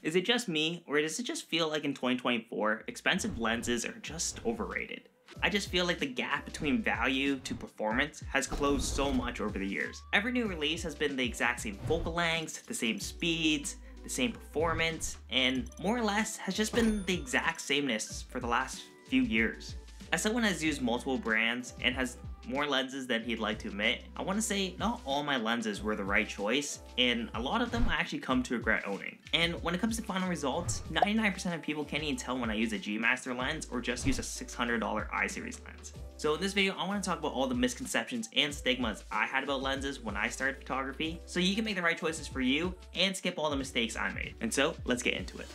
Is it just me, or does it just feel like in 2024, expensive lenses are just overrated? I just feel like the gap between value to performance has closed so much over the years. Every new release has been the exact same focal lengths, the same speeds, the same performance, and more or less has just been the exact sameness for the last few years. As someone who has used multiple brands and has more lenses than he'd like to admit, I want to say not all my lenses were the right choice, and a lot of them I actually come to regret owning. And when it comes to final results, 99% of people can't even tell when I use a G Master lens or just use a $600 I-series lens. So in this video, I want to talk about all the misconceptions and stigmas I had about lenses when I started photography, so you can make the right choices for you and skip all the mistakes I made. And so, let's get into it.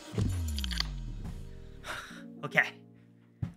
Okay.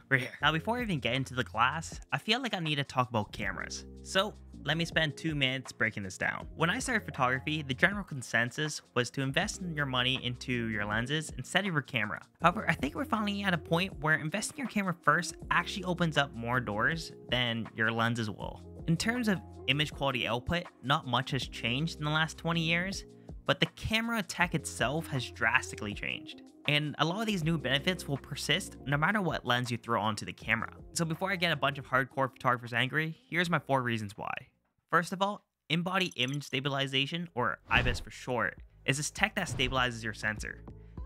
We're here. Now, before I even get into the class, I feel like I need to talk about cameras. So let me spend 2 minutes breaking this down. When I started photography, the general consensus was to invest in your money into your lenses instead of your camera. However, I think we're finally at a point where investing in your camera first actually opens up more doors than your lenses will. In terms of image quality output, not much has changed in the last 20 years, but the camera tech itself has drastically changed. And a lot of these new benefits will persist no matter what lens you throw onto the camera. So before I get a bunch of hardcore photographers angry, here's my 4 reasons why. First of all, in-body image stabilization, or IBIS for short, is this tech that stabilizes your sensor.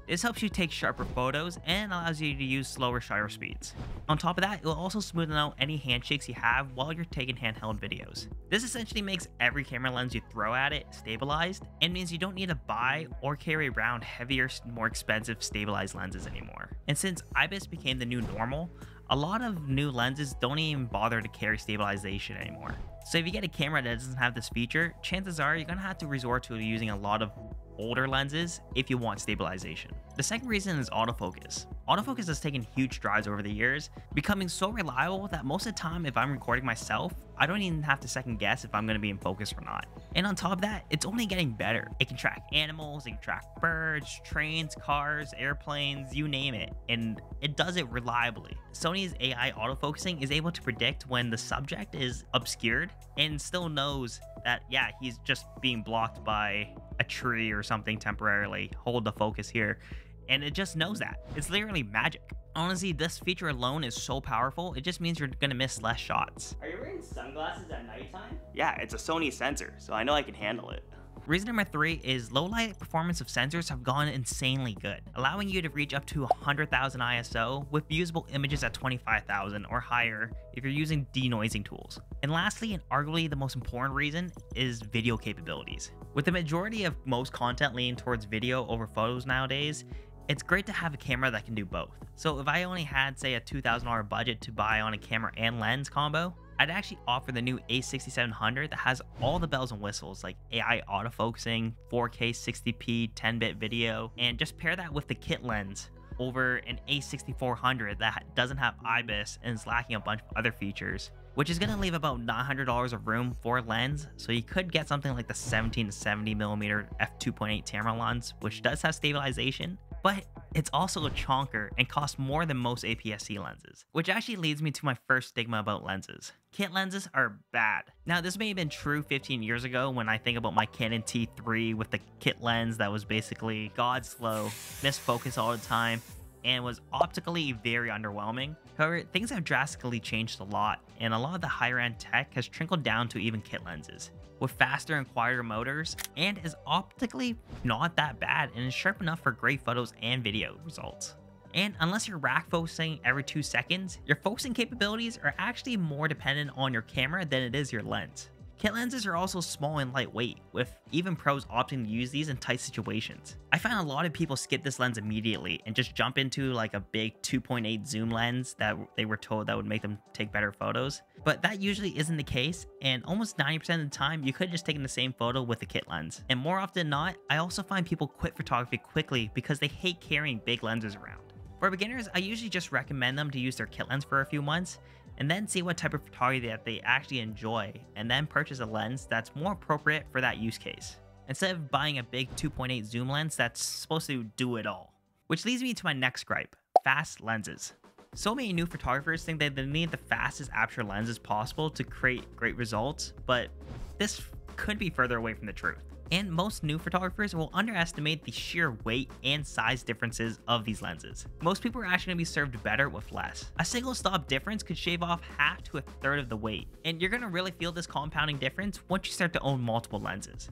This helps you take sharper photos and allows you to use slower shutter speeds. On top of that, it will also smoothen out any handshakes you have while you're taking handheld videos. This essentially makes every camera lens you throw at it stabilized, and means you don't need to buy or carry around heavier, more expensive stabilized lenses anymore. And since IBIS became the new normal, a lot of new lenses don't even bother to carry stabilization anymore. So if you get a camera that doesn't have this feature, chances are you're gonna have to resort to using a lot of older lenses if you want stabilization. The second reason is autofocus. Autofocus has taken huge strides over the years, becoming so reliable that most of the time if I'm recording myself, I don't even have to second guess if I'm going to be in focus or not. And on top of that, it's only getting better. It can track animals, it can track birds, trains, cars, airplanes, you name it, and it does it reliably. Sony's AI autofocusing is able to predict when the subject is obscured and still knows that, yeah, he's just being blocked by a tree or something temporarily. Hold the focus here. And it just knows that. It's literally magic. Honestly, this feature alone is so powerful, it just means you're gonna miss less shots. Are you wearing sunglasses at nighttime? Yeah, it's a Sony sensor, so I know I can handle it. Reason number 3 is low light performance of sensors have gone insanely good, allowing you to reach up to 100,000 ISO with usable images at 25,000 or higher if you're using denoising tools. And lastly, and arguably the most important reason, is video capabilities. With the majority of most content leaning towards video over photos nowadays, it's great to have a camera that can do both. So if I only had, say, a $2,000 budget to buy on a camera and lens combo, I'd actually offer the new A6700 that has all the bells and whistles like AI autofocusing, 4K 60p 10-bit video, and just pair that with the kit lens over an A6400 that doesn't have IBIS and is lacking a bunch of other features, which is going to leave about $900 of room for lens. So you could get something like the 17 to 70mm f2.8 Tamron lens, which does have stabilization, but it's also a chonker and costs more than most APS-C lenses, which actually leads me to my first stigma about lenses. Kit lenses are bad. Now, this may have been true 15 years ago when I think about my Canon T3 with the kit lens that was basically god slow, missed focus all the time, and was optically very underwhelming. However, things have drastically changed a lot, and a lot of the higher end tech has trickled down to even kit lenses, with faster and quieter motors, and is optically not that bad and is sharp enough for great photos and video results. And unless you're rack focusing every 2 seconds, your focusing capabilities are actually more dependent on your camera than it is your lens. Kit lenses are also small and lightweight, with even pros opting to use these in tight situations. I find a lot of people skip this lens immediately and just jump into like a big 2.8 zoom lens that they were told that would make them take better photos. But that usually isn't the case, and almost 90% of the time you could have just taken the same photo with the kit lens. And more often than not, I also find people quit photography quickly because they hate carrying big lenses around. For beginners, I usually just recommend them to use their kit lens for a few months, and then see what type of photography that they actually enjoy, and then purchase a lens that's more appropriate for that use case, instead of buying a big 2.8 zoom lens that's supposed to do it all. Which leads me to my next gripe, fast lenses. So many new photographers think that they need the fastest aperture lenses possible to create great results, but this could be further away from the truth. And most new photographers will underestimate the sheer weight and size differences of these lenses. Most people are actually going to be served better with less. A single stop difference could shave off half to a third of the weight, and you're going to really feel this compounding difference once you start to own multiple lenses.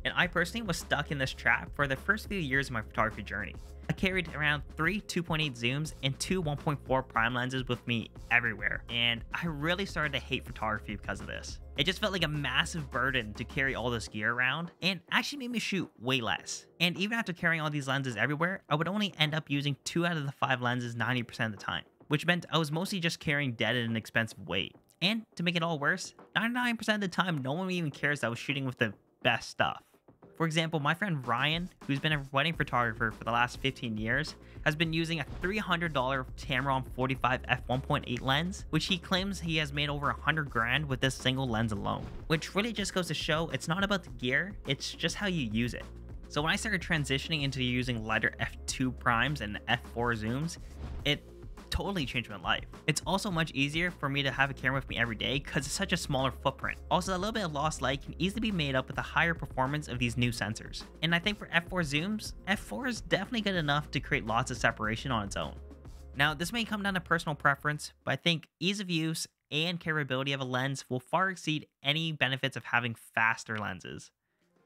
And I personally was stuck in this trap for the first few years of my photography journey. I carried around 3 2.8 zooms and 2 1.4 prime lenses with me everywhere, and I really started to hate photography because of this. It just felt like a massive burden to carry all this gear around, and actually made me shoot way less. And even after carrying all these lenses everywhere, I would only end up using 2 out of the 5 lenses 90% of the time, which meant I was mostly just carrying dead and expensive weight. And to make it all worse, 99% of the time no one even cares that I was shooting with the best stuff. For example, my friend Ryan, who's been a wedding photographer for the last 15 years, has been using a $300 Tamron 45 f1.8 lens, which he claims he has made over 100 grand with this single lens alone. Which really just goes to show it's not about the gear, it's just how you use it. So when I started transitioning into using lighter f2 primes and f4 zooms, it totally changed my life. It's also much easier for me to have a camera with me every day because it's such a smaller footprint. Also, a little bit of lost light can easily be made up with the higher performance of these new sensors. And I think for f4 zooms, f4 is definitely good enough to create lots of separation on its own. Now, this may come down to personal preference, but I think ease of use and carryability of a lens will far exceed any benefits of having faster lenses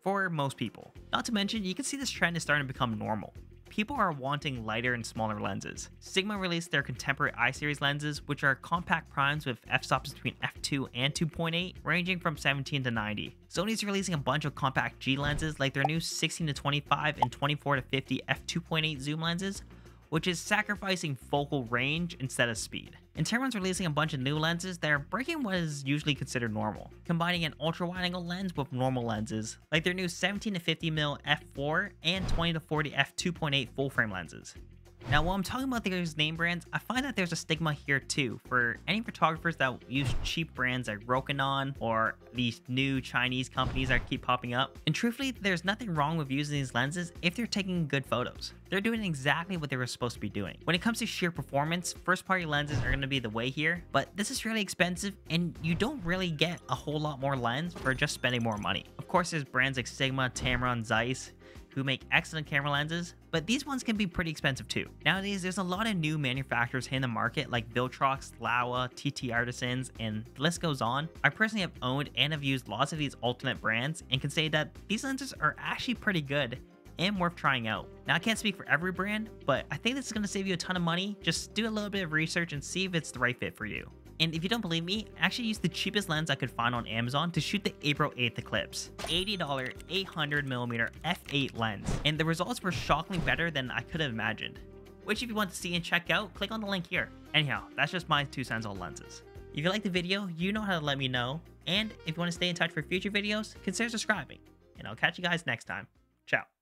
for most people. Not to mention, you can see this trend is starting to become normal. People are wanting lighter and smaller lenses. Sigma released their contemporary I-series lenses, which are compact primes with f-stops between f2 and 2.8, ranging from 17 to 90. Sony's releasing a bunch of compact G lenses like their new 16 to 25 and 24 to 50 f2.8 zoom lenses, which is sacrificing focal range instead of speed. And Tamron's releasing a bunch of new lenses that are breaking what is usually considered normal, combining an ultra-wide-angle lens with normal lenses, like their new 17 to 50mm f4 and 20 to 40 f2.8 full-frame lenses. Now, while I'm talking about these name brands, I find that there's a stigma here too for any photographers that use cheap brands like Rokinon or these new Chinese companies that keep popping up. And truthfully, there's nothing wrong with using these lenses if they're taking good photos. They're doing exactly what they were supposed to be doing. When it comes to sheer performance, first-party lenses are going to be the way here, but this is really expensive and you don't really get a whole lot more lens for just spending more money. Of course, there's brands like Sigma, Tamron, Zeiss, who make excellent camera lenses, but these ones can be pretty expensive too. Nowadays, there's a lot of new manufacturers hitting the market like Viltrox, Laowa, TT Artisans, and the list goes on. I personally have owned and have used lots of these alternate brands and can say that these lenses are actually pretty good and worth trying out. Now, I can't speak for every brand, but I think this is going to save you a ton of money. Just do a little bit of research and see if it's the right fit for you. And if you don't believe me, I actually used the cheapest lens I could find on Amazon to shoot the April 8th eclipse. $80 800mm f8 lens. And the results were shockingly better than I could have imagined. Which if you want to see and check out, click on the link here. Anyhow, that's just my 2 cents on lenses. If you liked the video, you know how to let me know. And if you want to stay in touch for future videos, consider subscribing. And I'll catch you guys next time. Ciao.